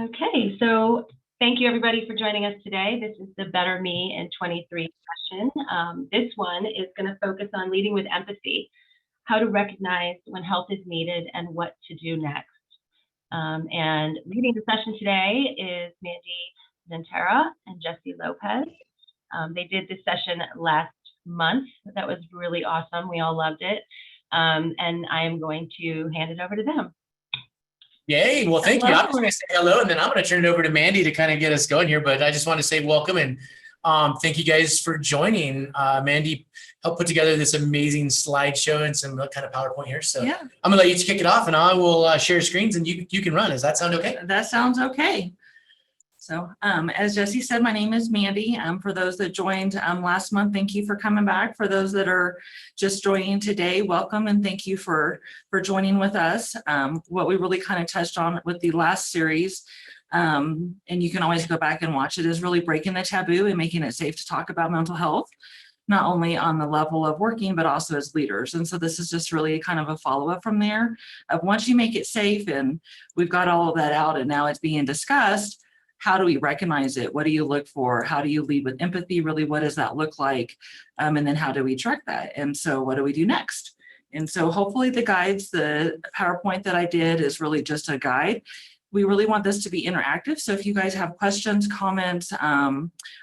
Okay, so thank you everybody for joining us today. This is the Better Me in 23 session. This one is going to focus on leading with empathy, how to recognize when help is needed and what to do next. And leading the session today is Mandy Zentera and Jesse Lopez. They did this session last month. That was really awesome. We all loved it. And I am going to hand it over to them. Yay. Well, thank you. I'm just going to say hello, and then I'm going to turn it over to Mandy to kind of get us going here. But I just want to say welcome and thank you guys for joining. Mandy helped put together this amazing slideshow and some kind of PowerPoint here. So yeah. I'm going to let you kick it off, and I will share screens, and you can run. Does that sound okay? That sounds okay. So as Jesse said, my name is Mandy. For those that joined last month, thank you for coming back. For those that are just joining today, welcome and thank you for joining with us. What we really kind of touched on with the last series, and you can always go back and watch it, is really breaking the taboo and making it safe to talk about mental health, not only on the level of working, but also as leaders. And so this is just really kind of a follow-up from there. Once you make it safe and we've got all of that out and now it's being discussed, how do we recognize it? What do you look for? How do you lead with empathy? Really, what does that look like? And then how do we track that? And so what do we do next? And so hopefully the guides, the PowerPoint that I did is really just a guide. We really want this to be interactive. So if you guys have questions, comments,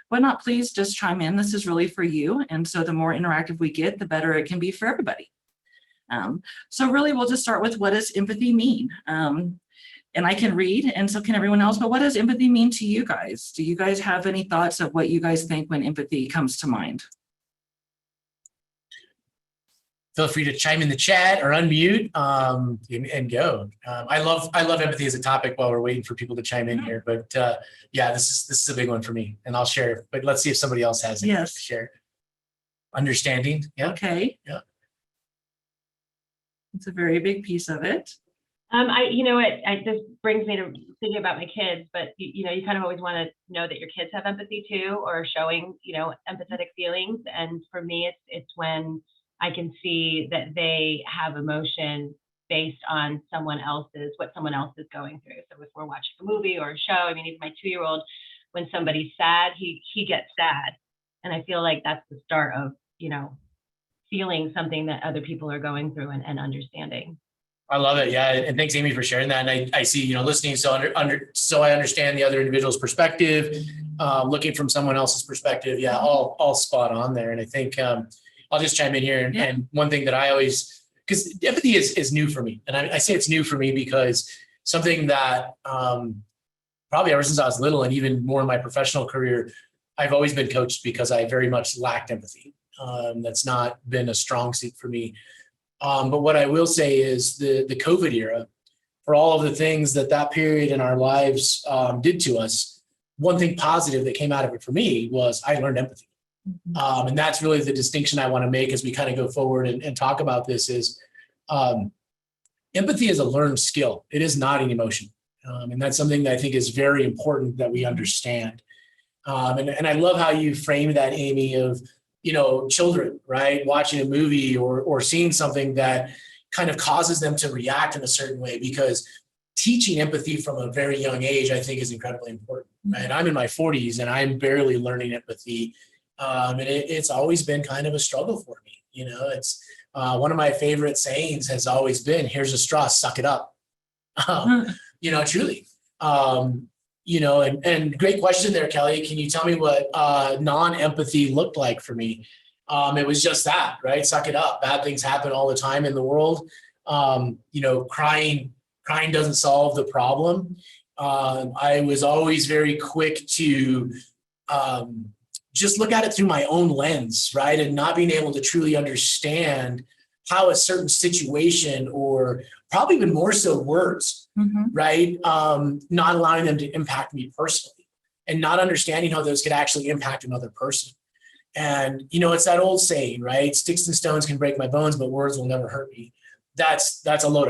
whatnot, please just chime in. This is really for you. And so the more interactive we get, the better it can be for everybody. So really, we'll just start with, what does empathy mean? And I can read, and so can everyone else, but what does empathy mean to you guys? Do you guys have any thoughts of what you guys think when empathy comes to mind? Feel free to chime in the chat or unmute and go. I love empathy as a topic while we're waiting for people to chime in here. But yeah, this is a big one for me, and I'll share. But let's see if somebody else has anything to share. Understanding. Yeah. Okay. Yeah. It's a very big piece of it. You know what, this brings me to thinking about my kids, but you know, you kind of always want to know that your kids have empathy too, or showing, you know, empathetic feelings. And for me, it's when I can see that they have emotion based on what someone else is going through. So if we're watching a movie or a show, I mean, even my 2-year-old, when somebody's sad, he gets sad. And I feel like that's the start of, you know, feeling something that other people are going through and understanding. I love it. Yeah. And thanks, Amy, for sharing that. And I see, you know, listening. So I understand the other individual's perspective, looking from someone else's perspective. Yeah. All spot on there. And I think I'll just chime in here. And one thing that I always, because empathy is new for me. And I say it's new for me because something that probably ever since I was little, and even more in my professional career, I've always been coached because I very much lacked empathy. That's not been a strong suit for me. But what I will say is the COVID era, for all of the things that period in our lives did to us, one thing positive that came out of it for me was I learned empathy. Mm-hmm. And that's really the distinction I want to make as we kind of go forward and talk about this is empathy is a learned skill. It is not an emotion. And that's something that I think is very important that we understand. And I love how you framed that, Amy, of, you know, children, right? Watching a movie or seeing something that kind of causes them to react in a certain way, because teaching empathy from a very young age, I think, is incredibly important. Right? I'm in my 40s and I'm barely learning empathy. And it's always been kind of a struggle for me. You know, it's one of my favorite sayings has always been, here's a straw, suck it up. You know, truly. You know, and great question there, Kelly. Can you tell me what non-empathy looked like for me? It was just that, right? Suck it up. Bad things happen all the time in the world. You know, crying doesn't solve the problem. I was always very quick to just look at it through my own lens, right? And not being able to truly understand how a certain situation, or probably even more so words, right? Not allowing them to impact me personally, and not understanding how those could actually impact another person. And, you know, it's that old saying, right? Sticks and stones can break my bones, but words will never hurt me. That's a load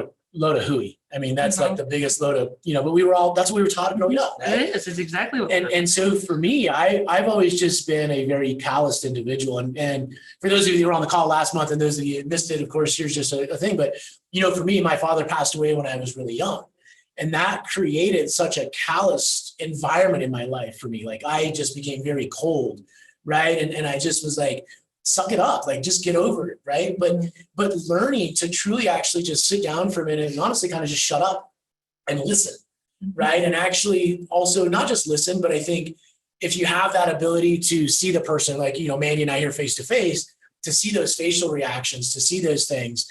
of hooey. I mean, that's like the biggest load of, you know, but that's what we were taught growing up. Right? It is. It's exactly what. And so for me, I've always just been a very calloused individual. And for those of you who were on the call last month, and those of you who missed it, of course, here's just a thing. But, you know, for me, my father passed away when I was really young. And that created such a callous environment in my life for me. Like I just became very cold, right? And I just was like, suck it up, like just get over it, right? But learning to truly actually just sit down for a minute and honestly kind of just shut up and listen, right? And actually also not just listen, but I think if you have that ability to see the person, like, Mandy and I here face to face, to see those facial reactions, to see those things.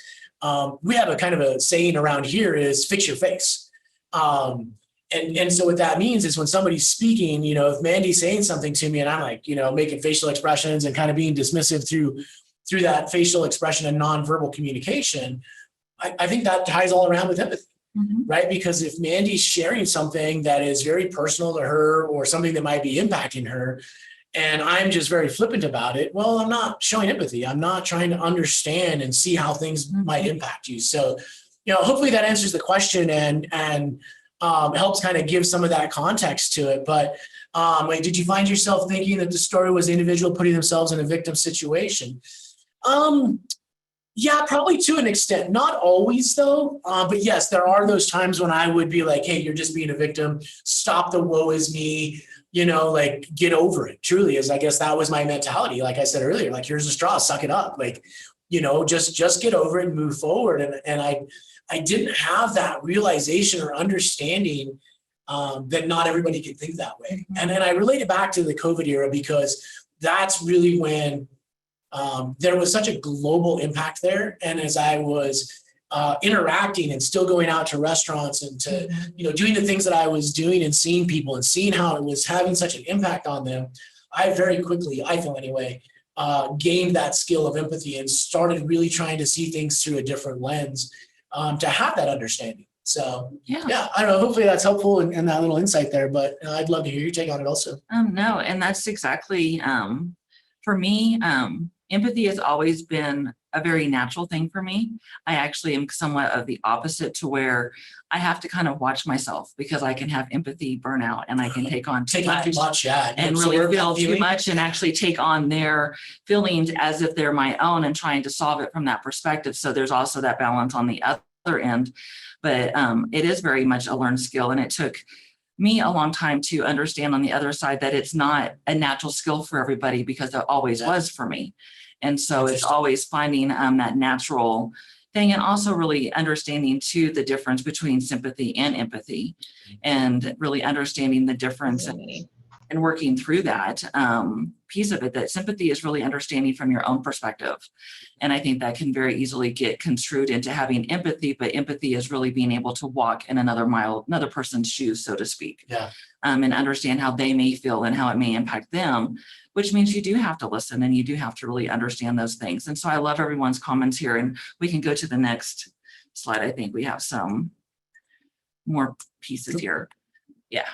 We have a kind of a saying around here is fix your face. And so what that means is when somebody's speaking, if Mandy's saying something to me and I'm like, making facial expressions and kind of being dismissive through that facial expression and nonverbal communication, I think that ties all around with empathy. Right? Because if Mandy's sharing something that is very personal to her or something that might be impacting her, and I'm just very flippant about it, well, I'm not showing empathy. I'm not trying to understand and see how things might impact you. So, hopefully that answers the question and helps kind of give some of that context to it. But did you find yourself thinking that the story was the individual putting themselves in a victim situation? Yeah, probably to an extent, not always though. But yes, there are those times when I would be like, hey, you're just being a victim. Stop the woe is me, like get over it. Truly, as I guess that was my mentality. Like I said earlier, like here's a straw, suck it up. Like, just get over it and move forward. And I didn't have that realization or understanding that not everybody can think that way. And then I relate it back to the COVID era because that's really when there was such a global impact there. And as I was interacting and still going out to restaurants and to, doing the things that I was doing and seeing people and seeing how it was having such an impact on them, I very quickly, I feel anyway, gained that skill of empathy and started really trying to see things through a different lens to have that understanding. So yeah, I don't know, hopefully that's helpful and that little insight there, but I'd love to hear your take on it also. No, and that's exactly, for me, empathy has always been a very natural thing for me. I actually am somewhat of the opposite to where I have to kind of watch myself because I can have empathy burnout and I can take on too much and really feel too much and actually take on their feelings as if they're my own and trying to solve it from that perspective. So there's also that balance on the other end, but it is very much a learned skill. And it took me a long time to understand on the other side that it's not a natural skill for everybody because it always was for me. And so it's always finding that natural thing and also really understanding too the difference between sympathy and empathy and really understanding the difference and working through that piece of it, that sympathy is really understanding from your own perspective. And I think that can very easily get construed into having empathy, but empathy is really being able to walk in another person's shoes, so to speak. Yeah. And understand how they may feel and how it may impact them, which means you do have to listen and you do have to really understand those things. And so I love everyone's comments here, and we can go to the next slide. I think we have some more pieces here. Yeah.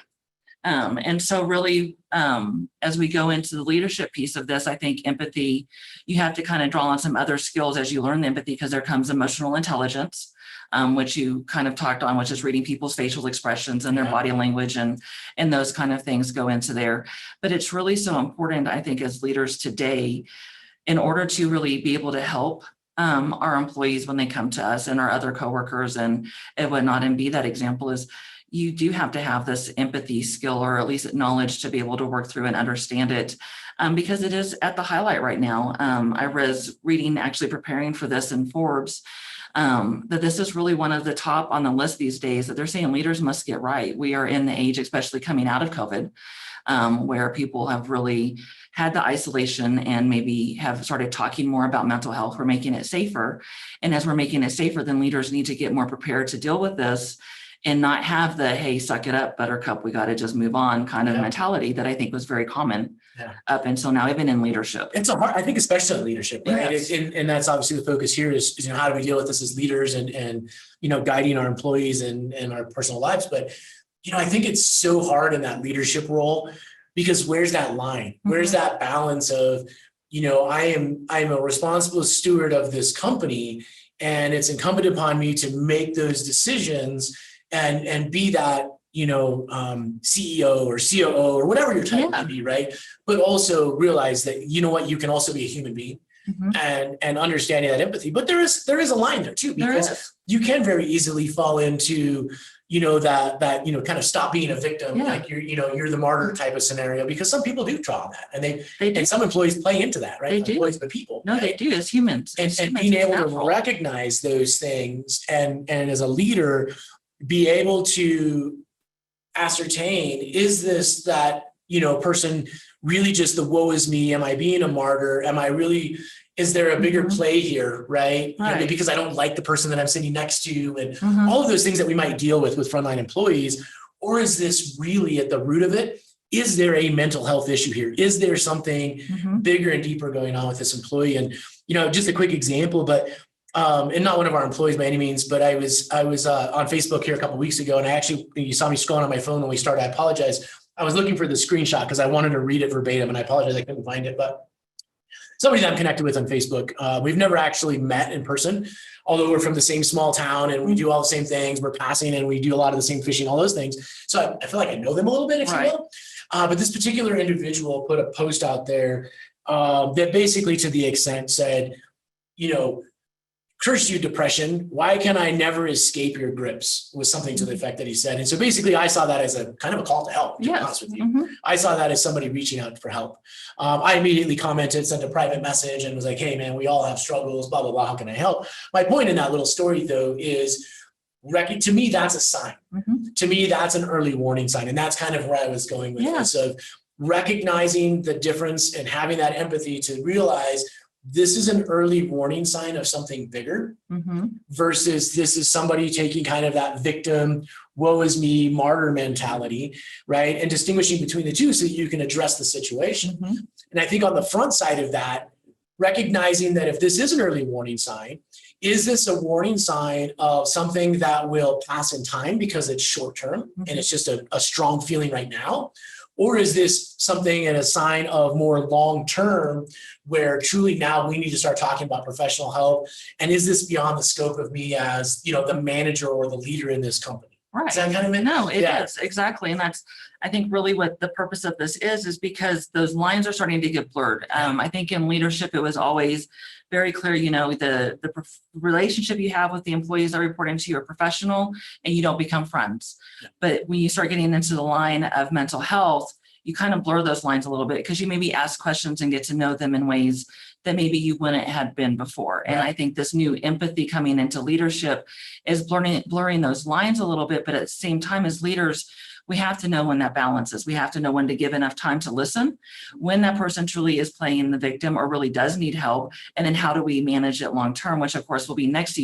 And so really, as we go into the leadership piece of this, I think empathy, you have to kind of draw on some other skills as you learn the empathy, because there comes emotional intelligence, which you kind of talked on, which is reading people's facial expressions and their body language and those kind of things go into there. But it's really so important, I think, as leaders today, in order to really be able to help our employees when they come to us and our other coworkers and whatnot, and be that example, is you do have to have this empathy skill, or at least knowledge, to be able to work through and understand it, because it is at the highlight right now. I was reading, actually preparing for this in Forbes, that this is really one of the top on the list these days, that they're saying leaders must get right. We are in the age, especially coming out of COVID, where people have really had the isolation and maybe have started talking more about mental health. We're making it safer. And as we're making it safer, then leaders need to get more prepared to deal with this and not have the, hey, suck it up, buttercup, we got to just move on kind of mentality that I think was very common up until now, even in leadership. It's a hard, I think, especially in leadership, right? Yes. And that's obviously the focus here is, how do we deal with this as leaders and guiding our employees and our personal lives. But, I think it's so hard in that leadership role, because where's that line? Where's that balance of, I'm a responsible steward of this company, and it's incumbent upon me to make those decisions and be that, CEO or COO or whatever your title may be, right? But also realize that, you can also be a human being and understanding that empathy. But there is a line there too, because you can very easily fall into, that kind of stop being a victim, Yeah. like you're the martyr type of scenario, because some people do draw on that, and They do. and some employees play into that, right? They do. Employees, but people. No, they right? do as humans. And, As and humans, being it's able to natural. recognize those things and as a leader, be able to ascertain, is this that, person really just the woe is me? Am I being a martyr? Am I really, is there a bigger Mhm. play here, right? Right. Because I don't like the person that I'm sitting next to, and Mhm. all of those things that we might deal with frontline employees. Or is this really at the root of it? Is there a mental health issue here? Is there something Mhm. bigger and deeper going on with this employee? And, just a quick example, but and not one of our employees by any means, but I was on Facebook here a couple of weeks ago, and you saw me scrolling on my phone when we started. I apologize. I was looking for the screenshot because I wanted to read it verbatim, and I apologize I couldn't find it. But somebody that I'm connected with on Facebook, we've never actually met in person, although we're from the same small town and we do all the same things. We're passing and we do a lot of the same fishing, all those things. So I feel like I know them a little bit, if Right. you will. But this particular individual put a post out there that basically, to the extent, said, curse you, depression. Why can I never escape your grips? Was something to the effect that he said. And so basically I saw that as a kind of a call to help, to be honest with you. Mhm. I saw that as somebody reaching out for help. I immediately commented, sent a private message and was like, hey man, we all have struggles, blah, blah, blah. How can I help? My point in that little story though is, to me, that's a sign. Mhm. To me, that's an early warning sign. And that's kind of where I was going with Yeah. this, of recognizing the difference and having that empathy to realize this is an early warning sign of something bigger, Mhm. versus this is somebody taking kind of that victim, woe is me, martyr mentality, right? And distinguishing between the two so that you can address the situation. Mhm. And I think on the front side of that, recognizing that if this is an early warning sign, is this a warning sign of something that will pass in time because it's short term and it's just a strong feeling right now? Or is this something and a sign of more long term, where truly now we need to start talking about professional health? And is this beyond the scope of me as, the manager or the leader in this company? Right. Is that kind of it? No, it Yeah. is exactly. And that's, I think really what the purpose of this is because those lines are starting to get blurred. I think in leadership, it was always very clear, the relationship you have with the employees that report into you are professional and you don't become friends. But when you start getting into the line of mental health, you kind of blur those lines a little bit because you maybe ask questions and get to know them in ways that maybe you wouldn't have been before. And I think this new empathy coming into leadership is blurring those lines a little bit, but at the same time as leaders, we have to know when that balance is. We have to know when to give enough time to listen, when that person truly is playing the victim or really does need help, and then how do we manage it long term, which of course will be next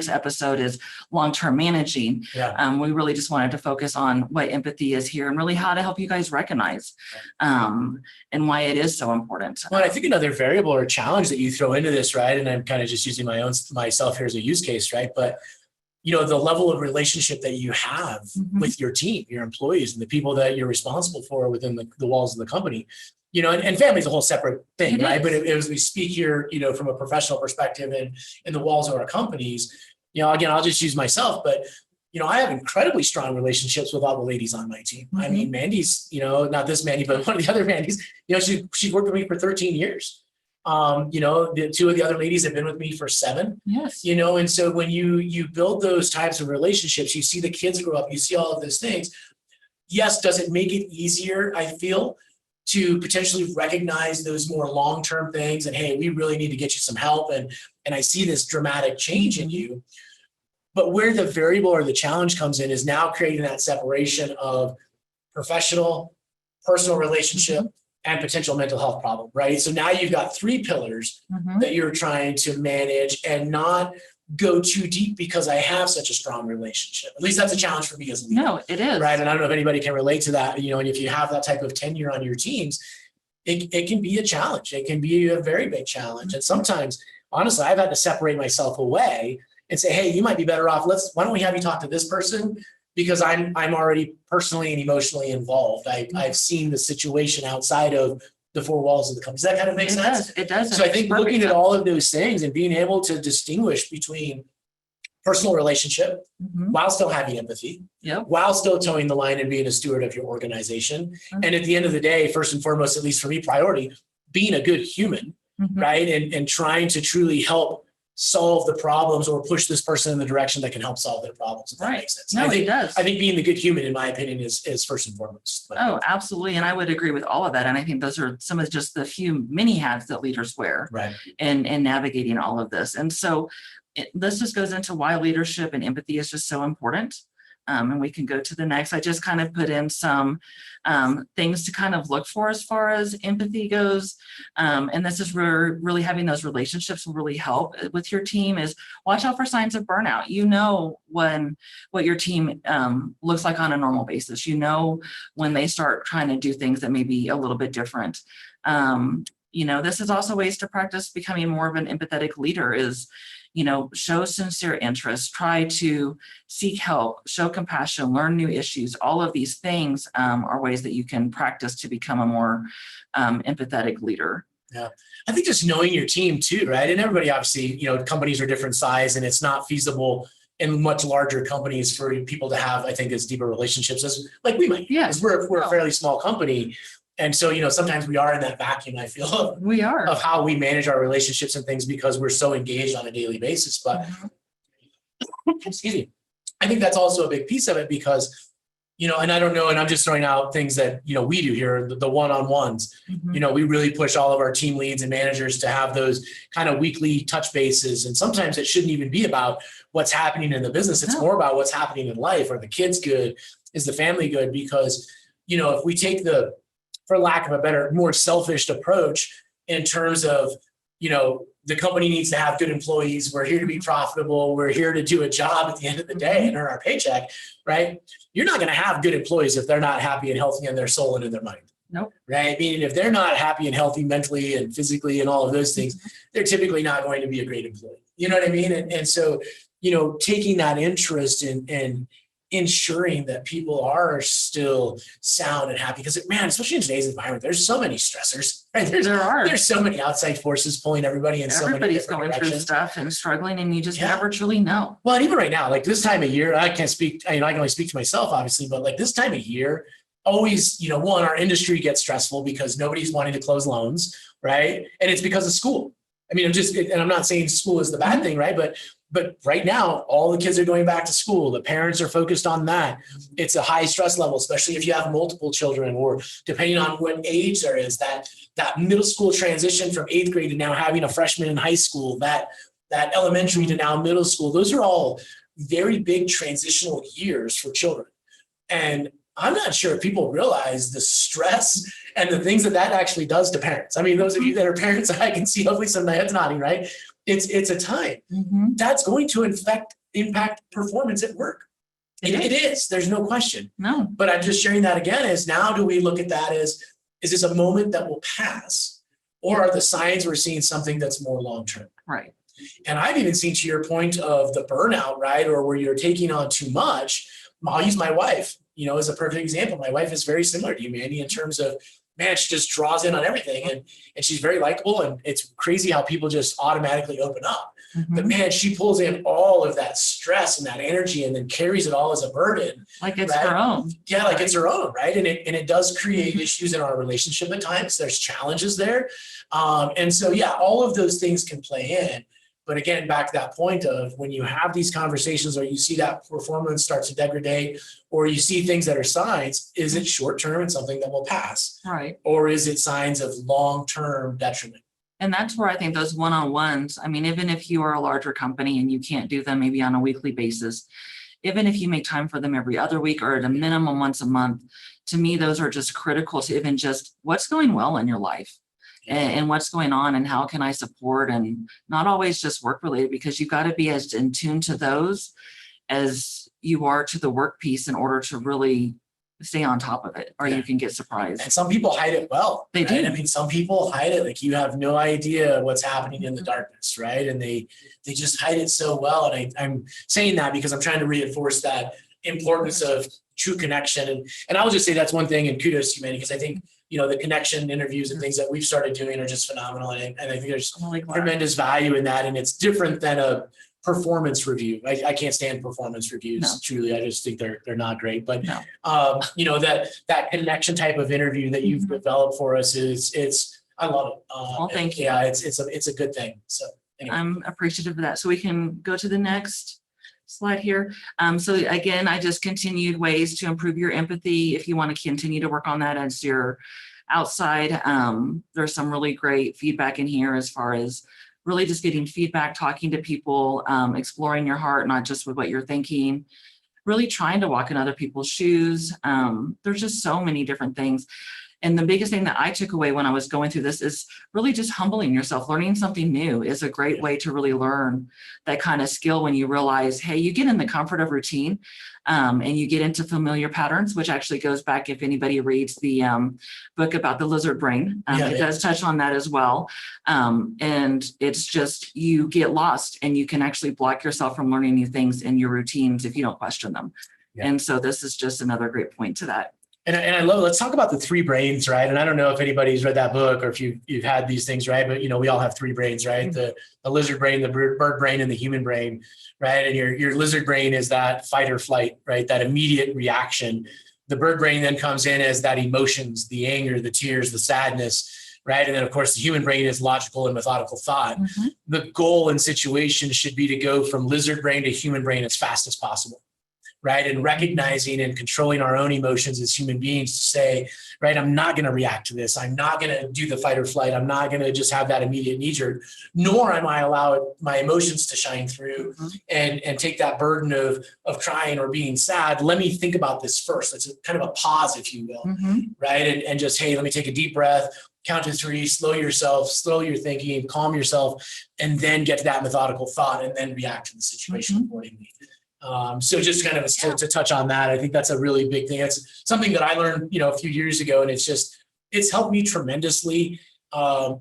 episode is long-term managing. Yeah. We really just wanted to focus on what empathy is here and really how to help you guys recognize and why it is so important. Well, I think another variable or challenge that you throw into this, right? And I'm kind of just using myself here as a use case, right? But the level of relationship that you have Mhm. with your team, your employees, and the people that you're responsible for within the walls of the company, and family is a whole separate thing, It right? is. But as we speak here, from a professional perspective and in the walls of our companies, again, I'll just use myself, but I have incredibly strong relationships with all the ladies on my team. I mean, Mandy's, not this Mandy, but one of the other Mandys, she worked with me for 13 years. The two of the other ladies have been with me for 7. Yes. And so when you build those types of relationships, you see the kids grow up, you see all of those things. Yes, does it make it easier, I feel, to potentially recognize those more long-term things and, hey, we really need to get you some help. And I see this dramatic change in you. But where the variable or the challenge comes in is now creating that separation of professional, personal relationship, and potential mental health problem, right? So now you've got 3 pillars Mhm. that you're trying to manage and not go too deep because I have such a strong relationship. At least that's a challenge for me as a leader. No, it is. Right. And I don't know if anybody can relate to that, and if you have that type of tenure on your teams, it can be a challenge. It can be a very big challenge. And sometimes, honestly, I've had to separate myself away and say, hey, you might be better off. Why don't we have you talk to this person? Because I'm already personally and emotionally involved. I've seen the situation outside of the 4 walls of the company. Does that kind of make sense? It does. So I think looking at all of those things and being able to distinguish between personal relationship Mhm. while still having empathy, Yep. while still towing the line and being a steward of your organization. And at the end of the day, first and foremost, at least for me, priority, being a good human, Mhm. right? And trying to truly help solve the problems or push this person in the direction that can help solve their problems, if that Right. makes sense. No, I it think, does. I think being the good human, in my opinion, is first and foremost. Oh, absolutely. And I would agree with all of that. And I think those are some of just the few many hats that leaders wear Right. in navigating all of this. And so this just goes into why leadership and empathy is just so important. And we can go to the next. I just kind of put in some things to kind of look for as far as empathy goes. And this is where really having those relationships will really help with your team is watch out for signs of burnout. You know when what your team looks like on a normal basis. You know when they start trying to do things that may be a little bit different. This is also ways to practice becoming more of an empathetic leader is, show sincere interest, try to seek help, show compassion, learn new issues. All of these things are ways that you can practice to become a more empathetic leader. Yeah. I think just knowing your team too, right? And everybody obviously, companies are different size and it's not feasible in much larger companies for people to have, I think, as deeper relationships as like we might. Yeah. Because we're a fairly small company. And so, sometimes we are in that vacuum, I feel, We are. of how we manage our relationships and things because we're so engaged on a daily basis. But excuse me, I think that's also a big piece of it because, and I don't know, and I'm just throwing out things that, we do here, the one-on-ones, Mhm. We really push all of our team leads and managers to have those kind of weekly touch bases. And sometimes it shouldn't even be about what's happening in the business. It's No. more about what's happening in life. Are the kids good? Is the family good? Because, if we take for lack of a better, more selfish approach in terms of, the company needs to have good employees. We're here to be profitable. We're here to do a job at the end of the day and earn our paycheck, right? You're not going to have good employees if they're not happy and healthy in their soul and in their mind. Nope. Right? Meaning if they're not happy and healthy mentally and physically and all of those things, they're typically not going to be a great employee. You know what I mean? And so, taking that interest in ensuring that people are still sound and happy because especially in today's environment, there's so many stressors, right? There's so many outside forces pulling everybody in so many Everybody's different going through directions. stuff and struggling and you just Yeah. never truly know. Well, and even right now, like this time of year, I can't speak, I can only speak to myself, obviously, but like this time of year, always, one, our industry gets stressful because nobody's wanting to close loans, right? And it's because of school. I mean, I'm not saying school is the bad thing, right? But right now, all the kids are going back to school. The parents are focused on that. It's a high stress level, especially if you have multiple children or depending on what age there is, that middle school transition from 8th grade to now having a freshman in high school, that elementary to now middle school. Those are all very big transitional years for children. And I'm not sure if people realize the stress and the things that actually does to parents. I mean, those of you that are parents, I can see hopefully some heads nodding, right? It's a time that's going to impact performance at work. It is. There's no question. No. But I'm just sharing that again is now do we look at that as, is this a moment that will pass? Or are the signs we're seeing something that's more long-term? Right. And I've even seen to your point of the burnout, right? Or where you're taking on too much. I'll use my wife, as a perfect example. My wife is very similar to you, Mandy, in terms of, man, she just draws in on everything and she's very likable. And it's crazy how people just automatically open up. But man, she pulls in all of that stress and that energy and then carries it all as a burden. Like it's right? her own. Yeah, like it's her own, right? And it does create issues in our relationship at times. There's challenges there. And so, yeah, all of those things can play in. But again, back to that point of when you have these conversations or you see that performance start to degrade or you see things that are signs, is it short-term and something that will pass? Right. Or is it signs of long-term detriment? And that's where I think those one-on-ones, I mean, even if you are a larger company and you can't do them maybe on a weekly basis, even if you make time for them every other week or at a minimum once a month, to me, those are just critical to even just what's going well in your life. And what's going on and how can I support, and not always just work related, because you've got to be as in tune to those as you are to the work piece in order to really stay on top of it, or you can get surprised. And some people hide it well. They right? do. I mean, some people hide it like you have no idea what's happening in the darkness, right? And they just hide it so well. And I'm saying that because I'm trying to reinforce that importance of true connection. And I'll just say that's one thing, and kudos to you, Manny, because I think the connection interviews and things that we've started doing are just phenomenal. And I think there's tremendous value in that. And it's different than a performance review. I can't stand performance reviews. No. Truly. I just think they're not great. But, No. that connection type of interview that you've developed for us I love it. Well, thank you. Yeah, it's a good thing. So. Anyway. I'm appreciative of that. So we can go to the next slide here. So again, I just continued ways to improve your empathy. If you want to continue to work on that as you're outside, there's some really great feedback in here as far as really just getting feedback, talking to people, exploring your heart, not just with what you're thinking, really trying to walk in other people's shoes. There's just so many different things. And the biggest thing that I took away when I was going through this is really just humbling yourself. Learning something new is a great way to really learn that kind of skill when you realize, hey, you get in the comfort of routine and you get into familiar patterns, which actually goes back, if anybody reads the book about the lizard brain, it does touch on that as well. And it's just, you get lost and you can actually block yourself from learning new things in your routines if you don't question them. Yeah. And so this is just another great point to that. And I love, let's talk about the three brains, right? And I don't know if anybody's read that book or if you've had these things, right? But, we all have three brains, right? The lizard brain, the bird brain, and the human brain, right? And your lizard brain is that fight or flight, right? That immediate reaction. The bird brain then comes in as that emotions, the anger, the tears, the sadness, right? And then, of course, the human brain is logical and methodical thought. Mm-hmm. The goal in situations should be to go from lizard brain to human brain as fast as possible. Right. And recognizing and controlling our own emotions as human beings to say, right, I'm not going to react to this. I'm not going to do the fight or flight. I'm not going to just have that immediate knee jerk, nor am I allow my emotions to shine through and take that burden of crying or being sad. Let me think about this first. It's kind of a pause, if you will. Right. And just, hey, let me take a deep breath, count to 3, slow yourself, slow your thinking, calm yourself, and then get to that methodical thought and then react to the situation accordingly. So just kind of to touch on that, I think that's a really big thing. It's something that I learned, a few years ago, and it's helped me tremendously,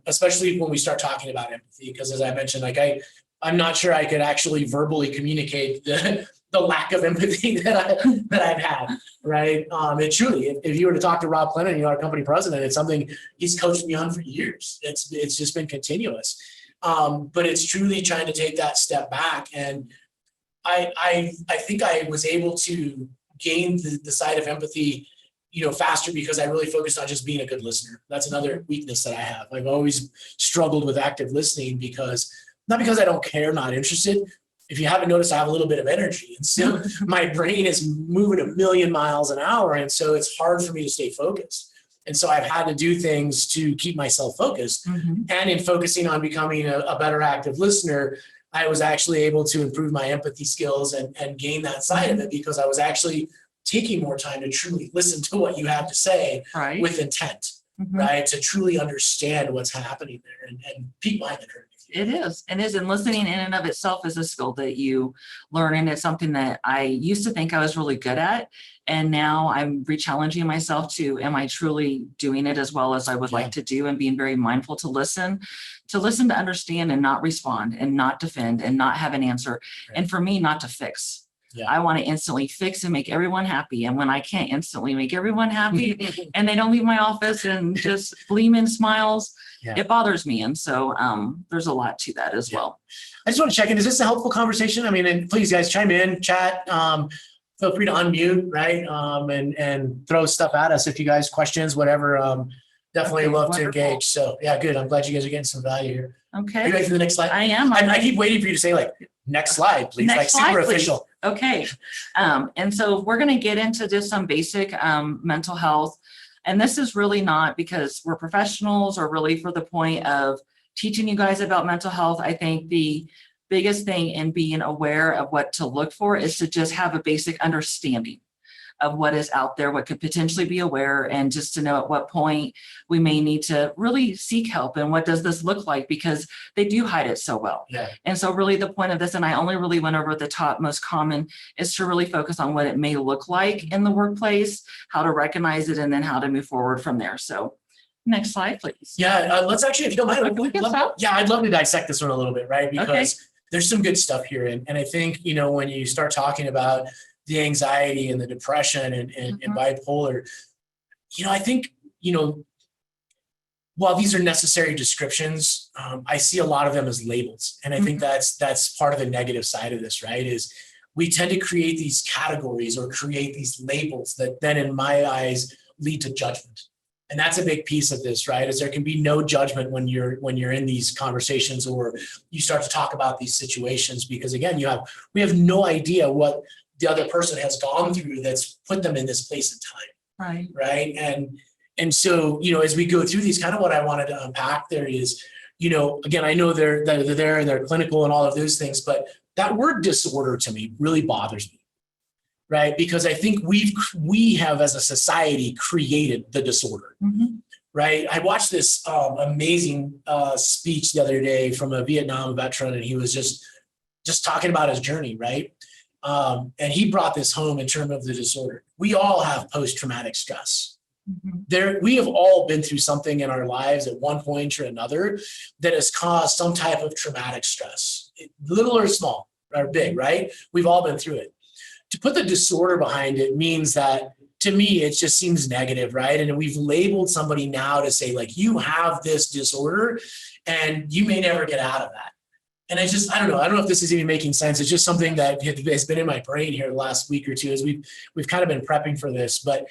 especially when we start talking about empathy. Because as I mentioned, I'm not sure I could actually verbally communicate the lack of empathy that I've had, right? It truly, if you were to talk to Rob Clennon, our company president, it's something he's coached me on for years. It's just been continuous, but it's truly trying to take that step back. And I think I was able to gain the side of empathy, faster because I really focused on just being a good listener. That's another weakness that I have. I've always struggled with active listening not because I don't care, not interested. If you haven't noticed, I have a little bit of energy. And so my brain is moving a million miles an hour. And so it's hard for me to stay focused. And so I've had to do things to keep myself focused. And in focusing on becoming a better active listener, I was actually able to improve my empathy skills and gain that side of it because I was actually taking more time to truly listen to what you have to say with intent, right? To truly understand what's happening there and peak my interest. It is. And listening in and of itself is a skill that you learn. And it's something that I used to think I was really good at. And now I'm re-challenging myself to, am I truly doing it as well as I would like to do, and being very mindful to listen to understand and not respond and not defend and not have an answer. And for me, not to fix. I want to instantly fix and make everyone happy. And when I can't instantly make everyone happy and they don't leave my office and just gleam in smiles, it bothers me. And so there's a lot to that as well. I just want to check in. Is this a helpful conversation? I mean, and please guys chime in, chat. Feel free to unmute, right? And throw stuff at us if you guys questions, whatever. Definitely love to engage. So good. I'm glad you guys are getting some value here. Okay. Are you ready for the next slide? I am. I keep waiting for you to say next slide, please. Next slide, super please. Official. Okay. And so we're going to get into just some basic mental health. And this is really not because we're professionals or really for the point of teaching you guys about mental health. I think the biggest thing in being aware of what to look for is to just have a basic understanding of what is out there, what could potentially be aware, and just to know at what point we may need to really seek help and what does this look like, because they do hide it so well. And so really the point of this, and I only really went over the top most common, is to really focus on what it may look like in the workplace, how to recognize it, and then how to move forward from there. So next slide, please. Let's actually, if you don't mind, I'd love to dissect this one a little bit, right? Because there's some good stuff here. And I think, when you start talking about the anxiety and the depression and bipolar, I think, while these are necessary descriptions, I see a lot of them as labels. And I think that's part of the negative side of this, right? Is we tend to create these categories or create these labels that then in my eyes lead to judgment, And that's a big piece of this, right? Is there can be no judgment when you're in these conversations or you start to talk about these situations, because again, we have no idea what the other person has gone through that's put them in this place and time. Right. Right. And so, as we go through these, kind of what I wanted to unpack there is, again, I know they're there and they're clinical and all of those things, but that word disorder to me really bothers me. Right. Because I think we have as a society created the disorder. Mm-hmm. Right. I watched this amazing speech the other day from a Vietnam veteran, and he was just talking about his journey. Right. And he brought this home in terms of the disorder. We all have post-traumatic stress. Mm-hmm. We have all been through something in our lives at one point or another that has caused some type of traumatic stress, little or small or big. Right. We've all been through it. To put the disorder behind it means that, to me, it just seems negative, right? And we've labeled somebody now to say, like, you have this disorder and you may never get out of that. And I don't know. I don't know if this is even making sense. It's just something that has been in my brain here the last week or two as we've kind of been prepping for this. But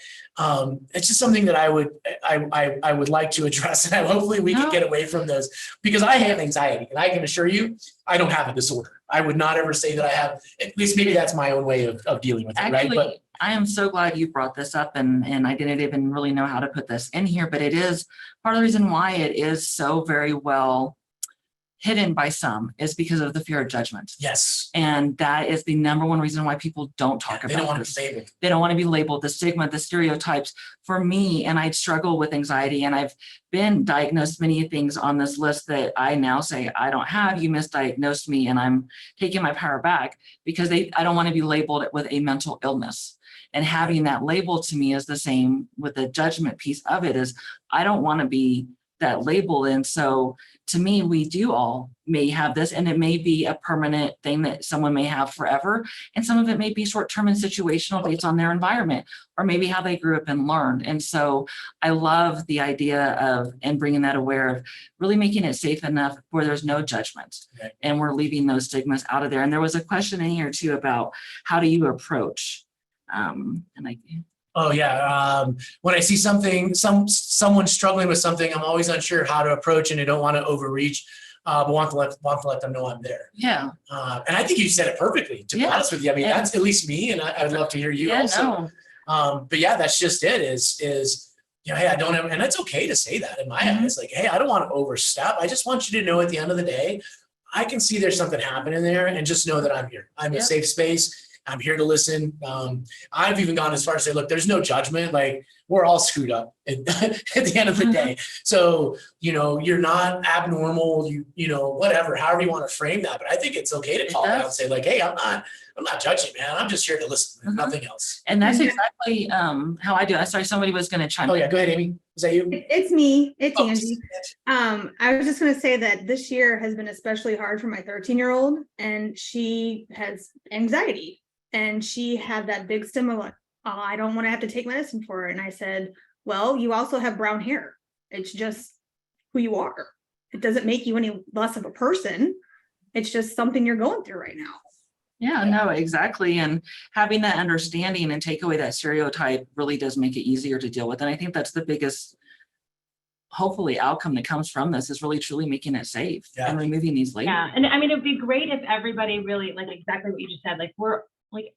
it's just something that I would like to address, and hopefully we can get away from those, because I have anxiety, and I can assure you, I don't have a disorder. I would not ever say that I have. At least maybe that's my own way of dealing with it, right? But I am so glad you brought this up, and I didn't even really know how to put this in here, but it is part of the reason why it is so very well hidden by some is because of the fear of judgment. Yes. And that is the number one reason why people don't talk about They don't want this. to be labeled. They don't want to be labeled, the stigma, the stereotypes. For me, and I struggle with anxiety, and I've been diagnosed many things on this list that I now say I don't have. You misdiagnosed me, and I'm taking my power back because I don't want to be labeled with a mental illness. And having that label to me is the same with the judgment piece of it, is I don't want to be that label. And so to me, we do all may have this, and it may be a permanent thing that someone may have forever. And some of it may be short-term and situational based on their environment, or maybe how they grew up and learned. And so I love the idea of, and bringing that aware of really making it safe enough where there's no judgment. Right. And we're leaving those stigmas out of there. And there was a question in here too about how do you approach, Oh yeah. When I see someone struggling with something, I'm always unsure how to approach, and I don't want to overreach, but want to let them know I'm there. Yeah. And I think you said it perfectly, to be honest with you. I mean, that's at least me, and I'd love to hear you also. No. But yeah, that's just it is, hey, I don't have, and it's okay to say that in my head. It's like, hey, I don't want to overstep. I just want you to know at the end of the day, I can see there's something happening there, and just know that I'm here. I'm a safe space. I'm here to listen. I've even gone as far as say, look, there's no judgment. Like, we're all screwed up at the end of the day. So, you're not abnormal, whatever, however you want to frame that. But I think it's okay to call out and say, like, hey, I'm not judging, man. I'm just here to listen, nothing else. And that's exactly how I do. I'm sorry, somebody was going to chime in. Oh yeah, go ahead, Amy. Is that you? It's me. It's Angie. I was just going to say that this year has been especially hard for my 13-year-old, and she has anxiety. And she had that big stigma, like, oh, I don't want to have to take medicine for it. And I said, well, you also have brown hair. It's just who you are. It doesn't make you any less of a person. It's just something you're going through right now. Yeah, no, exactly. And having that understanding and take away that stereotype really does make it easier to deal with. And I think that's the biggest, hopefully, outcome that comes from this, is really truly making it safe and removing these labels. Yeah. And I mean, it'd be great if everybody really, like exactly what you just said, like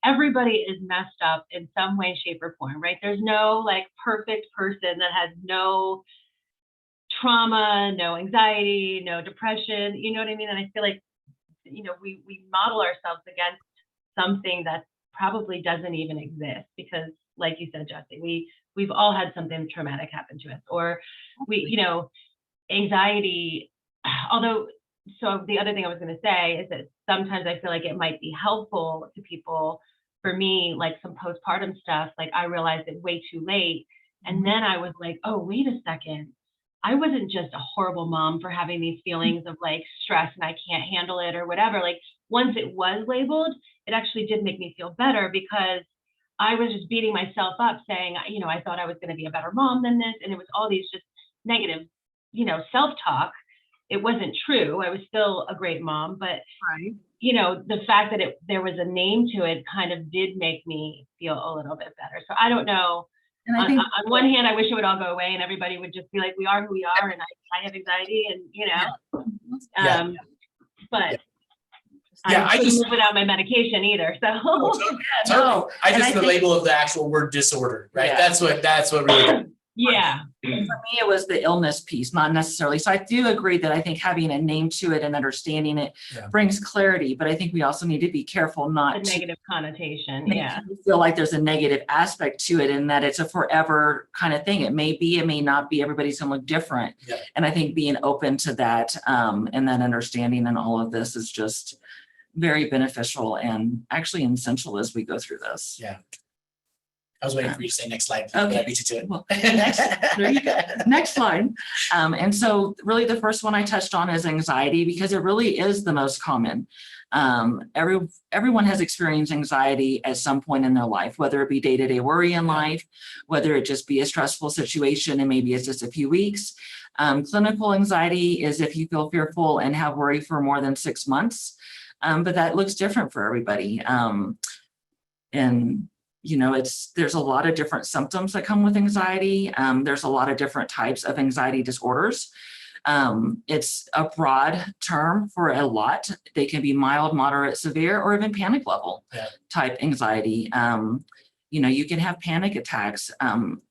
everybody is messed up in some way, shape, or form, right? There's no like perfect person that has no trauma, no anxiety, no depression, you know what I mean? And I feel like, we model ourselves against something that probably doesn't even exist, because like you said, Jesse, we've all had something traumatic happen to us, or anxiety, although, so the other thing I was going to say is that sometimes I feel like it might be helpful to people. For me, like some postpartum stuff, like I realized it way too late. And then I was like, oh, wait a second. I wasn't just a horrible mom for having these feelings of like stress and I can't handle it or whatever. Like once it was labeled, it actually did make me feel better, because I was just beating myself up saying, I thought I was going to be a better mom than this. And it was all these just negative, self-talk. It wasn't true. I was still a great mom, but the fact that there was a name to it kind of did make me feel a little bit better. So I don't know And I on, think, on one hand, I wish it would all go away and everybody would just be like, we are who we are, and I have anxiety, and Yeah. But Yeah, I I couldn't just- live without my medication either, so. Totally. no, I and just, I the think- label of the actual word disorder, right? Yeah. That's what really. Yeah, for me, it was the illness piece, not necessarily. So I do agree that I think having a name to it and understanding it Yeah. brings clarity, but I think we also need to be careful the not to negative connotation, make yeah. people feel like there's a negative aspect to it and that it's a forever kind of thing. It may be, it may not be. Everybody's gonna look different. Yeah. And I think being open to that and that understanding and all of this is just very beneficial and actually essential as we go through this. Yeah. I was waiting for you to say next slide, but Okay. I beat you to it. Well, there you go. Next slide. And so really the first one I touched on is anxiety because it really is the most common. Everyone has experienced anxiety at some point in their life, whether it be day-to-day worry in life, whether it just be a stressful situation and maybe it's just a few weeks. Clinical anxiety is if you feel fearful and have worry for more than 6 months, but that looks different for everybody. And there's a lot of different symptoms that come with anxiety. There's a lot of different types of anxiety disorders. It's a broad term for a lot. They can be mild, moderate, severe, or even panic level type anxiety. You can have panic attacks,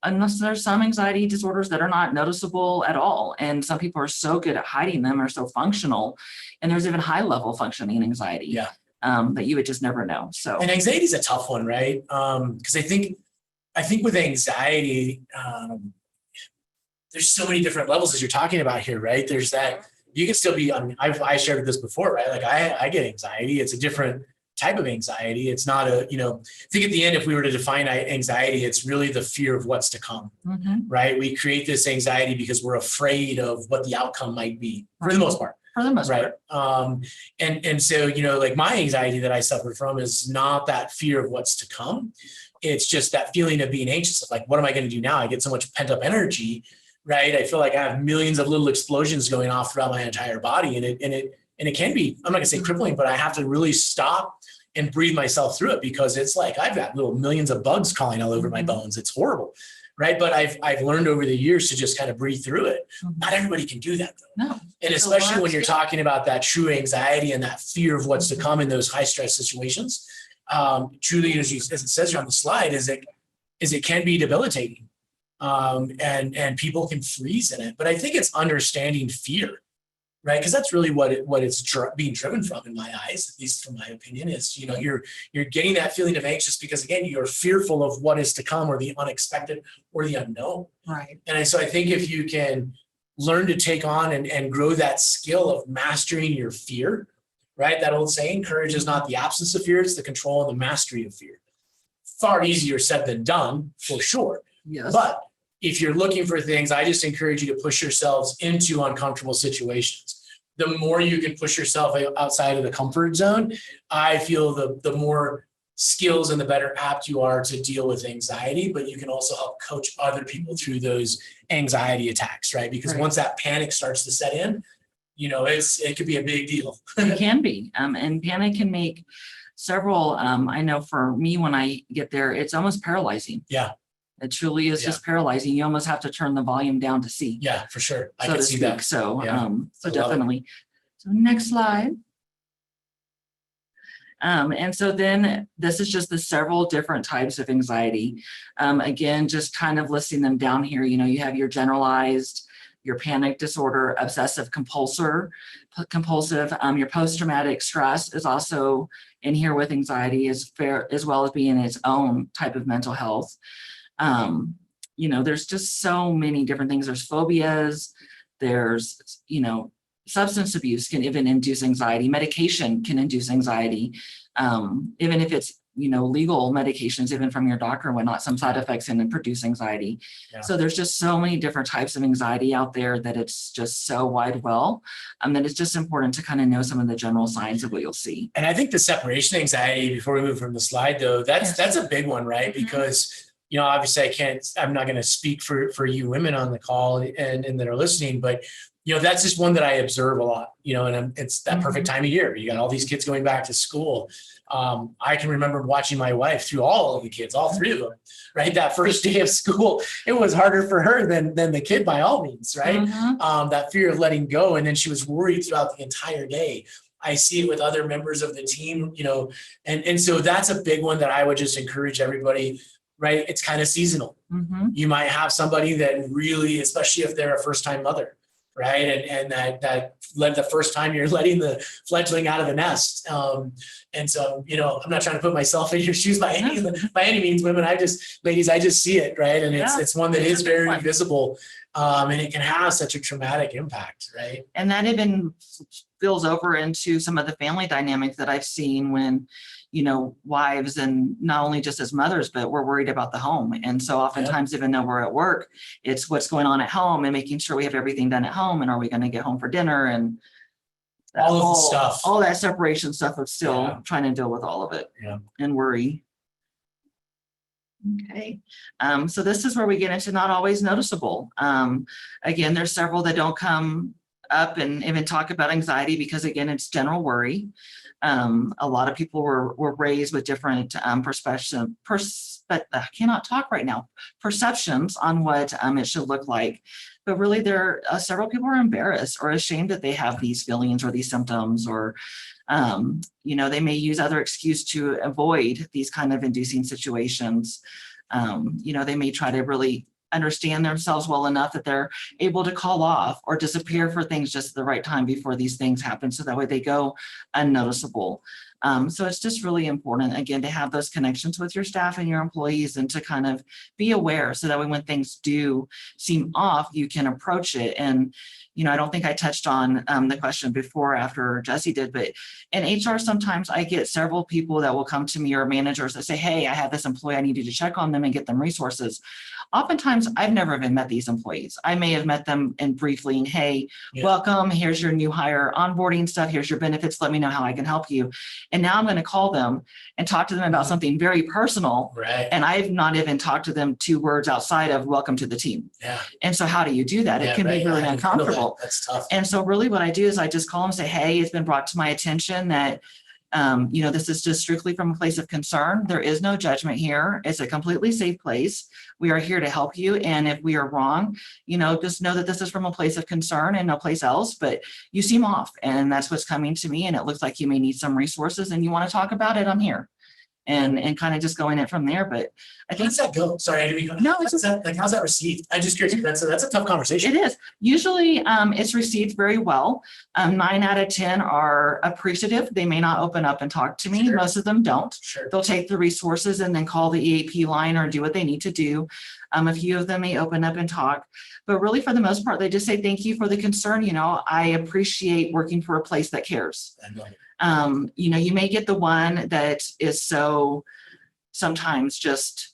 unless there's some anxiety disorders that are not noticeable at all. And some people are so good at hiding them or so functional. And there's even high level functioning anxiety. Yeah. That you would just never know. So, And anxiety is a tough one, right? Because I think with anxiety, there's so many different levels as you're talking about here, right? There's that you can still be. I shared this before, right? Like I get anxiety. It's a different type of anxiety. It's not I think at the end, if we were to define anxiety, it's really the fear of what's to come, right? We create this anxiety because we're afraid of what the outcome might be for the most part. for the most Right. part. And so, like my anxiety that I suffer from is not that fear of what's to come. It's just that feeling of being anxious of like, what am I going to do now? I get so much pent up energy, right? I feel like I have millions of little explosions going off throughout my entire body. And it can be, I'm not gonna say crippling, but I have to really stop and breathe myself through it because it's like, I've got little millions of bugs crawling all over my bones. It's horrible. Right. But I've learned over the years to just kind of breathe through it. Not everybody can do that though. No. And especially when you're talking about that true anxiety and that fear of what's to come in those high stress situations, truly, as it says here on the slide, is it can be debilitating, and people can freeze in it. But I think it's understanding fear, right? Because that's really what it's being driven from, in my eyes, at least from my opinion, is you're getting that feeling of anxious because again you're fearful of what is to come or the unexpected or the unknown. Right. And so I think if you can learn to take on and grow that skill of mastering your fear, right? That old saying, courage is not the absence of fear, it's the control and the mastery of fear. Far easier said than done, for sure. Yes. But if you're looking for things, I just encourage you to push yourselves into uncomfortable situations. The more you can push yourself outside of the comfort zone, I feel the more skills and the better apt you are to deal with anxiety, but you can also help coach other people through those anxiety attacks, right? Because once that panic starts to set in, it could be a big deal. It can be. And panic can make several, I know for me, when I get there, it's almost paralyzing. Yeah. It truly is just paralyzing. You almost have to turn the volume down to see. Yeah, for sure. I So can to see speak. that. So, Yeah. so I love it. definitely. So next slide. And so then this is just the several different types of anxiety. Again, just kind of listing them down here. You have your generalized, your panic disorder, obsessive compulsive, your post-traumatic stress is also in here with anxiety as well as being its own type of mental health. There's just so many different things. There's phobias, there's, substance abuse can even induce anxiety. Medication can induce anxiety. Even if it's, legal medications, even from your doctor and whatnot, some side effects can produce anxiety. Yeah. So there's just so many different types of anxiety out there that it's just so wide that it's just important to kind of know some of the general signs of what you'll see. And I think the separation anxiety, before we move from the slide though, that's a big one, right? Mhm. Because, obviously I'm not going to speak for you women on the call and that are listening, but that's just one that I observe a lot, and it's that perfect time of year. You got all these kids going back to school. I can remember watching my wife through all of the kids, all three of them, right? That first day of school, it was harder for her than the kid by all means, right? Mhm. That fear of letting go. And then she was worried throughout the entire day. I see it with other members of the team, and so that's a big one that I would just encourage everybody, right? It's kind of seasonal. Mhm. You might have somebody that really, especially if they're a first-time mother, right? And that led the first time you're letting the fledgling out of the nest. And so, I'm not trying to put myself in your shoes by any means, women. Ladies, I just see it, right? And Yeah, it's one that it's is a big very one. visible, and it can have such a traumatic impact, right? And that even spills over into some of the family dynamics that I've seen when, wives, and not only just as mothers, but we're worried about the home. And so oftentimes, even though we're at work, it's what's going on at home and making sure we have everything done at home. And are we going to get home for dinner? And that All of the whole- stuff. all that separation stuff of still Yeah. trying to deal with all of it Yeah. and worry. Okay. So this is where we get into not always noticeable. Again, there's several that don't come up and even talk about anxiety because, again, it's general worry. A lot of people were raised with different I cannot talk right now, perceptions on what it should look like. But really, there are several people are embarrassed or ashamed that they have these feelings or these symptoms, or they may use other excuse to avoid these kind of inducing situations. They may try to really understand themselves well enough that they're able to call off or disappear for things just at the right time before these things happen, so that way they go unnoticeable. So it's just really important, again, to have those connections with your staff and your employees and to kind of be aware, so that way when things do seem off, you can approach it. And I don't think I touched on the question before after Jesse did, but in HR, sometimes I get several people that will come to me, or managers that say, hey, I have this employee, I need you to check on them and get them resources. Oftentimes, I've never even met these employees. I may have met them and briefly, and hey, welcome, here's your new hire onboarding stuff, here's your benefits, let me know how I can help you. And now I'm going to call them and talk to them about something very personal. Right. And I've not even talked to them 2 words outside of welcome to the team. Yeah. And so how do you do that? It can be really I handle uncomfortable. that. That's tough. And so really what I do is I just call them and say, hey, it's been brought to my attention that, this is just strictly from a place of concern. There is no judgment here. It's a completely safe place. We are here to help you. And if we are wrong, just know that this is from a place of concern and no place else, but you seem off and that's what's coming to me. And it looks like you may need some resources and you want to talk about it. I'm here. And kind of just going it from there. But I How think does that go? Sorry, No, it's how's that received? I'm just curious. That's a tough conversation. it is. Usually it's received very well. 9 out of 10 are appreciative. They may not open up and talk to me. Sure. Most of them don't. Sure. They'll take the resources and then call the EAP line or do what they need to do. A few of them may open up and talk, but really for the most part, they just say, thank you for the concern. I appreciate working for a place that cares. I love it. You may get the one that is so sometimes just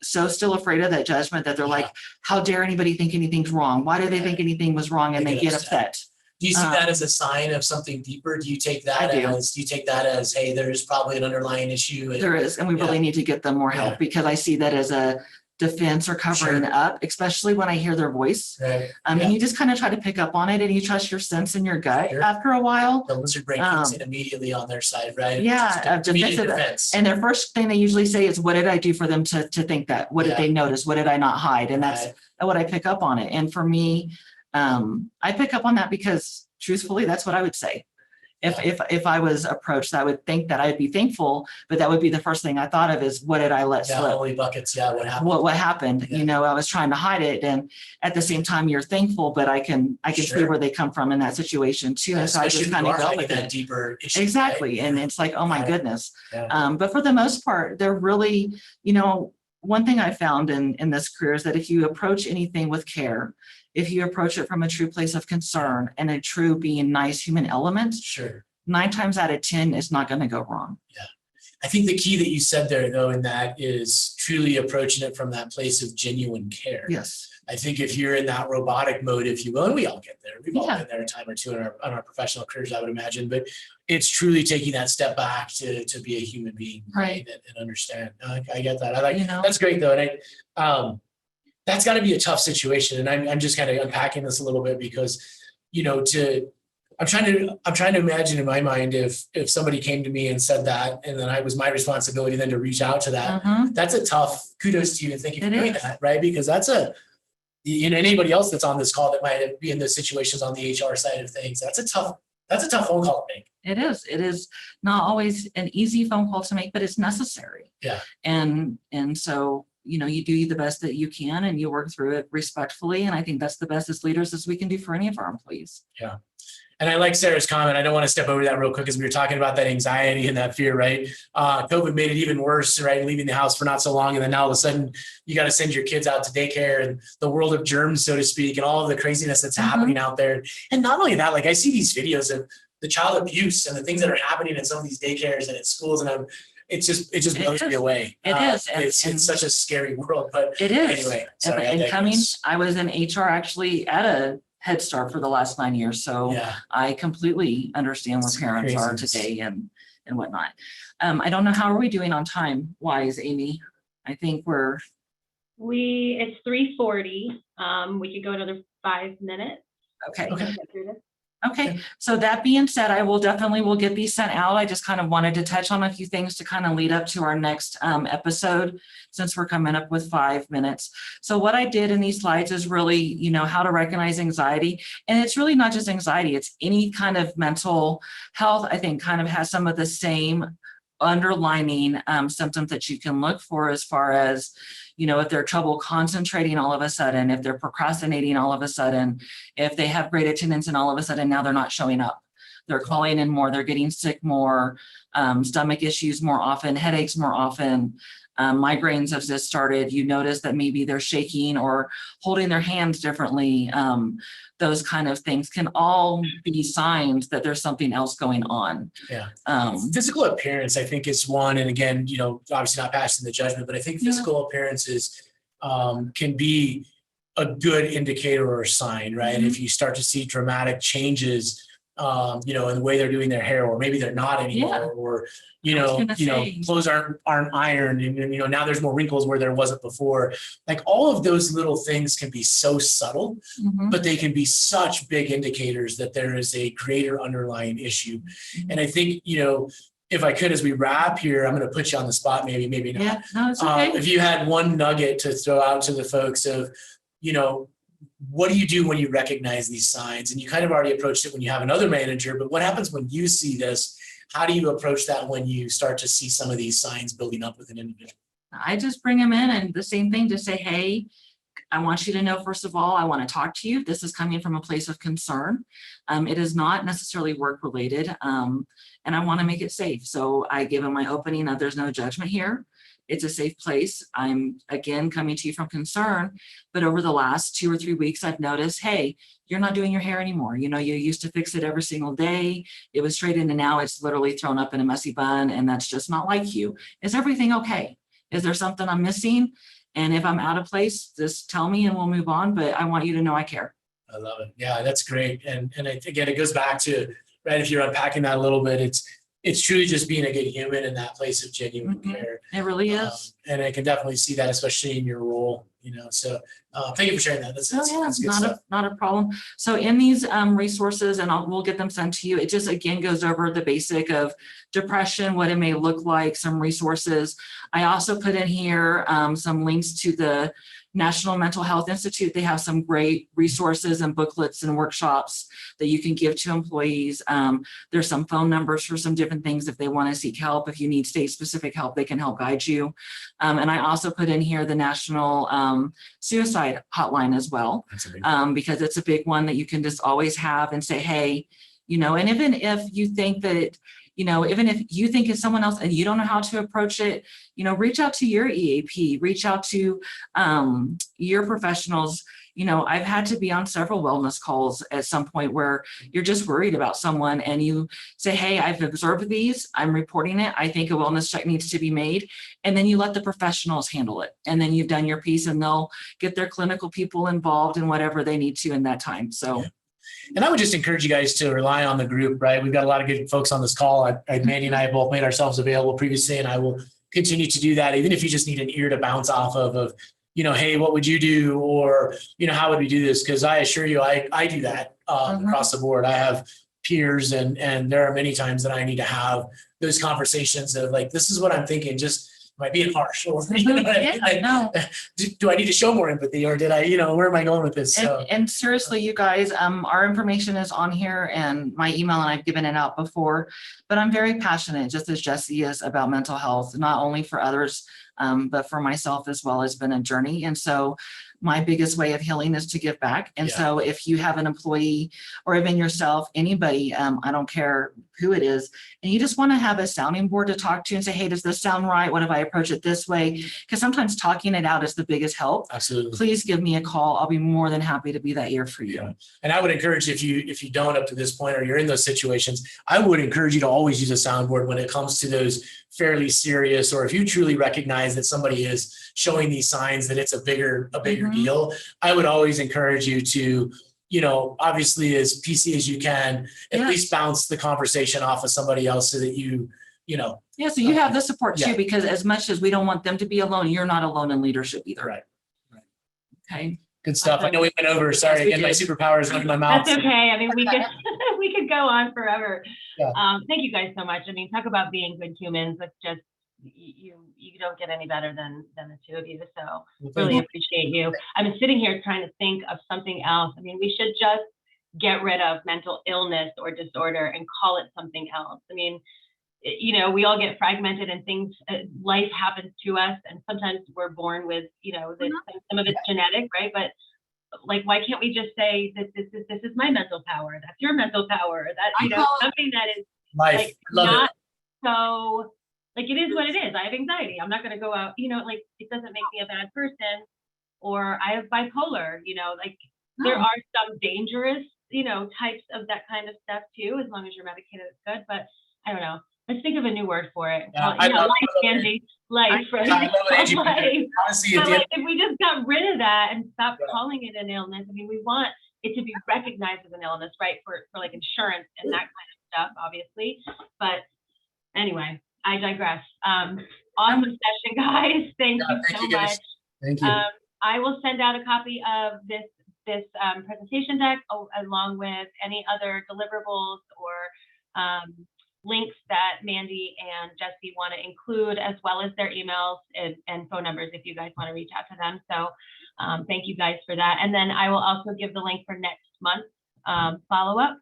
so still afraid of that judgment that they're like, how dare anybody think anything's wrong? Why do they think anything was wrong? And they get upset. Do you see that as a sign of something deeper? Do you take that as, hey, there's probably an underlying issue? And, There is, and we really need to get them more help because I see that as a defense or covering Sure. up, especially when I hear their voice. right. And you just kind of try to pick up on it and you trust your sense and your gut Sure. after a while. The lizard brain kicks in immediately on their side, right? Yeah, Just immediate defensive. defense. And their first thing they usually say is, what did I do for them to think that? What did they notice? What did I not hide? And that's Right. what I pick up on it. And for me, I pick up on that because truthfully, that's what I would say. If I was approached, I would think that I'd be thankful, but that would be the first thing I thought of is, what did I let slip? Holy buckets. Yeah. What happened? What happened? Yeah. I was trying to hide it. And at the same time, you're thankful, but I can see Sure. where they come from in that situation too. And so I Especially just if kind you of are dealt fighting with that it. deeper issue. Exactly. Right? And it's like, oh my Yeah. goodness. Yeah. But for the most part, they're really, one thing I found in this career is that if you approach anything with care, if you approach it from a true place of concern and a true being nice human element, Sure. 9 times out of 10 it's not going to go wrong. I think the key that you said there, though, in that is truly approaching it from that place of genuine care. Yes. I think if you're in that robotic mode, if you will, and we all get there, we've all Yeah. been there a time or two in our professional careers, I would imagine, but it's truly taking that step back to be a human being, Right. and understand. No, I get that. I like, know? that's great though. And that's got to be a tough situation. And I'm just kind of unpacking this a little bit because, I'm trying to imagine in my mind if somebody came to me and said that, and then it was my responsibility then to reach out to that. That's a tough kudos to you and thank you for doing that, right? Because that's anybody else that's on this call that might be in those situations on the HR side of things, that's a tough phone call to make. It is not always an easy phone call to make, but it's necessary. Yeah. And so, you do the best that you can and you work through it respectfully. And I think that's the best as leaders as we can do for any of our employees. Yeah. And I like Sarah's comment. I don't want to step over that real quick as we were talking about that anxiety and that fear, right? COVID made it even worse, right? Leaving the house for not so long. And then now all of a sudden you got to send your kids out to daycare and the world of germs, so to speak, and all of the craziness that's happening out there. And not only that, like I see these videos of the child abuse and the things that are happening in some of these daycares and at schools. And it just blows me away. It is. It's such a scary world, but it is. Anyway, sorry, I was in HR actually at a Head Start for the last 9 years. So yeah. I completely understand where parents are today and whatnot. I don't know, how are we doing on time wise, Amy? I think it's 3:40. We could go another 5 minutes. Okay. to get through this. Okay, so that being said, I will get these sent out. I just kind of wanted to touch on a few things to kind of lead up to our next episode, since we're coming up with 5 minutes. So what I did in these slides is really, how to recognize anxiety. And it's really not just anxiety, it's any kind of mental health, I think kind of has some of the same underlining symptoms that you can look for, as far as, if they're trouble concentrating all of a sudden, if they're procrastinating all of a sudden, if they have great attendance and all of a sudden now they're not showing up, they're calling in more, they're getting sick more, stomach issues more often, headaches more often, migraines have just started, you notice that maybe they're shaking or holding their hands differently. Those kind of things can all be signs that there's something else going on. Yeah. Physical appearance, I think, is one. And again, obviously not passing the judgment, but I think physical appearances can be a good indicator or a sign, right? If you start to see dramatic changes, in the way they're doing their hair, or maybe they're not anymore, or clothes aren't ironed, and now there's more wrinkles where there wasn't before. Like all of those little things can be so subtle, but they can be such big indicators that there is a greater underlying issue. And I think, if I could, as we wrap here, I'm going to put you on the spot, maybe not. Yeah, no, it's okay. If you had one nugget to throw out to the folks of, what do you do when you recognize these signs? And you kind of already approached it when you have another manager, but what happens when you see this? How do you approach that when you start to see some of these signs building up with an individual? I just bring them in, and the same thing, to say, hey, I want you to know, first of all, I want to talk to you. This is coming from a place of concern. It is not necessarily work related, and I want to make it safe. So I give them my opening of, there's no judgment here. It's a safe place. I'm, again, coming to you from concern, but over the last 2 or 3 weeks, I've noticed, hey, you're not doing your hair anymore. You used to fix it every single day. It was straightened, and now it's literally thrown up in a messy bun, and that's just not like you. Is everything okay? Is there something I'm missing? And if I'm out of place, just tell me and we'll move on. But I want you to know I care. I love it. Yeah, that's great. And again, it goes back to, right, if you're unpacking that a little bit, it's truly just being a good human in that place of genuine care. It really is. And I can definitely see that, especially in your role, so thank you for sharing that. That's good stuff. Not a problem. So in these resources, and we'll get them sent to you, it just, again, goes over the basic of depression, what it may look like, some resources. I also put in here some links to the National Mental Health Institute. They have some great resources and booklets and workshops that you can give to employees. There's some phone numbers for some different things if they want to seek help. If you need state-specific help, they can help guide you. And I also put in here the National Suicide Hotline as well, because it's a big one that you can just always have and say, hey, and even if you think that even if you think it's someone else and you don't know how to approach it, reach out to your EAP, reach out to your professionals. I've had to be on several wellness calls at some point where you're just worried about someone, and you say, hey, I've observed these, I'm reporting it, I think a wellness check needs to be made. And then you let the professionals handle it. And then you've done your piece, and they'll get their clinical people involved in whatever they need to in that time. So. Yeah. And I would just encourage you guys to rely on the group, right? We've got a lot of good folks on this call. Mandy and I both made ourselves available previously, and I will continue to do that, even if you just need an ear to bounce off of, hey, what would you do? Or, how would we do this? Because I assure you, I do that across the board. I have peers and there are many times that I need to have those conversations of like, this is what I'm thinking, just am I being harsh? Or, you know what I mean? Like, No. do I need to show more empathy or did I, where am I going with this? So And seriously, you guys, our information is on here and my email, and I've given it out before, but I'm very passionate, just as Jesse is, about mental health, not only for others, but for myself as well. It's been a journey. And so my biggest way of healing is to give back. And Yeah. so if you have an employee or even yourself, anybody, I don't care who it is, and you just want to have a sounding board to talk to and say, hey, does this sound right? What if I approach it this way? Because sometimes talking it out is the biggest help. absolutely. Please give me a call. I'll be more than happy to be that ear for you. Yeah. And I would encourage if you don't up to this point or you're in those situations, I would encourage you to always use a soundboard when it comes to those fairly serious, or if you truly recognize that somebody is showing these signs that it's a bigger Mhm. deal. I would always encourage you to, obviously as PC as you can, at Yeah. least bounce the conversation off of somebody else so that Yeah, so you have the support too, Yeah. because as much as we don't want them to be alone, you're not alone in leadership either. Right. Okay. good stuff. I know we went over, sorry, Yes, we again, my did. superpowers went in my mouth. That's okay. I mean, we could, we could go on forever. Yeah. Thank you guys so much. I mean, talk about being good humans. It's just, you don't get any better than the two of you. So really appreciate you. I'm sitting here trying to think of something else. I mean, we should just get rid of mental illness or disorder and call it something else. I mean, we all get fragmented and things, life happens to us, and sometimes we're born with, some of it's genetic, right? But like, why can't we just say that this is my mental power, that's your mental power, that, I call it something that is Life, like love not it. so, like, it is what it is. I have anxiety. I'm not going to go out, like, it doesn't make me a bad person. Or I have bipolar, like there No. are some dangerous, types of that kind of stuff too, as long as you're medicated, it's good. But I don't know. Let's think of a new word for it. Yeah, Call it, I love- life, Angie. Life, right? I love it, Angie, but Life. honestly, at But the like, end, if we just got rid of that and stopped Yeah. calling it an illness, I mean, we want it to be recognized as an illness, right? For like insurance and that kind of stuff, obviously. But anyway, I digress. Awesome session, guys. Thank Yeah, you thank so you, guys. much. thank you. I will send out a copy of this presentation deck along with any other deliverables or links that Mandy and Jesse want to include, as well as their emails and phone numbers if you guys want to reach out to them. So thank you guys for that. And then I will also give the link for next month's follow-up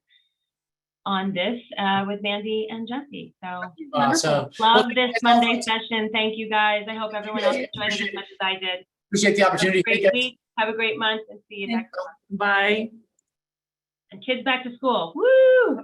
on this with Mandy and Jesse. So Awesome. love Well, this thanks, Monday guys. session. Thank you guys. I hope everyone else enjoyed it as much as I did. Appreciate the Have a opportunity. great Thank you. week. Have a great month, and see you next month. Bye. And kids back to school. Woo!